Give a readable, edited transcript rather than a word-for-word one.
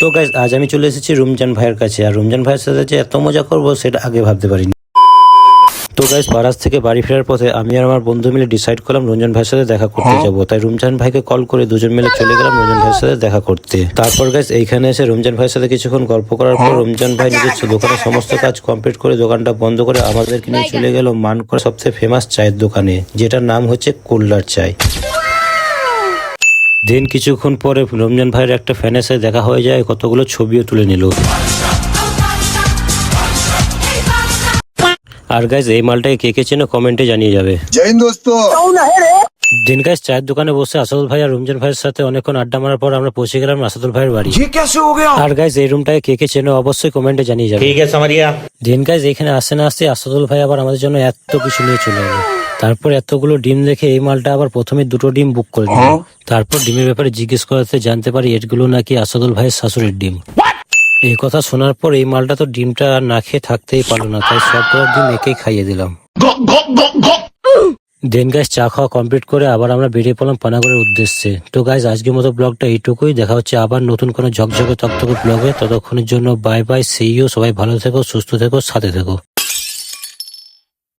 তো গাইস আজ আমি চলে এসেছি রমজান ভাইয়ের কাছে। আর রমজান ভাইয়ের সাথে যে এত মজা করবো সেটা আগে ভাবতে পারিনি। তো গাইস বারাজ থেকে বাড়ি ফেরার পথে আমি আর আমার বন্ধু মিলে ডিসাইড করলাম রমজান ভাইয়ের সাথে দেখা করতে যাব। তাই রমজান ভাইকে কল করে দুজন মিলে চলে গেলাম রমজান ভাইয়ের সাথে দেখা করতে। তারপর গাইস এইখানে এসে রমজান ভাইয়ের সাথে কিছুক্ষণ গল্প করার পর রমজান ভাই নিজের দোকানের সমস্ত কাজ কমপ্লিট করে দোকানটা বন্ধ করে আমাদেরকে নিয়ে চলে গেল মানকড় সবচেয়ে ফেমাস চায়ের দোকানে, যেটার নাম হচ্ছে কুল্লার চায়। দেন কিছুক্ষণ পরে রমজান ভাইয়ের একটা ফ্যানের সাথে দেখা হয়ে যায়, কতগুলো ছবিও তুলে নিল। আর গাইজ এই মালটাকে কে কে চেনো কমেন্টে জানিয়ে যাবে। দিন গাইজ চায়ের দোকানে বসে আসাদুল ভাই আর রমজান ভাইয়ের সাথে অনেকক্ষণ আড্ডা মারার পর আমরা পৌঁছে গেলাম আসাদুল ভাইয়ের বাড়ি। আর গাইজ এই রুমটাকে কে কে চেনো অবশ্যই কমেন্টে জানিয়ে যাবে। ঠিক আছে সামারিয়া। দিন গাইজ এখানে আসতে না আসতে আসাদুল ভাই আবার আমাদের জন্য এত কিছু নিয়ে চলে এলো। তারপর এতগুলো ডিম দেখে এই মালটা আবার প্রথমে 2টো ডিম বুক করে দিল। তারপর ডিমের ব্যাপারে জিজ্ঞেস করাতে জানতে পারি এগুলো নাকি আসাদুল ভাইয়ের শাশুড়ির ডিম। এই কথা শোনার পর এই মালটা তো ডিমটা না খেয়ে থাকতেই পারলো না, তাই সবগুলো ডিম একেই খাইয়ে দিলাম। দেন গাইস চা খাওয়া কমপ্লিট করে আবার আমরা বেরিয়ে পড়লাম পানাগড়ের উদ্দেশ্যে। তো গাইস আজকের মতো ব্লগটা এইটুকুই, দেখা হচ্ছে আবার নতুন কোনো ঝকঝকে তকতকে ব্লগে। ততক্ষণের জন্য বাই বাই, সি ইউ। সবাই ভালো থেকো, সুস্থ থেকো, সাথে থেকো।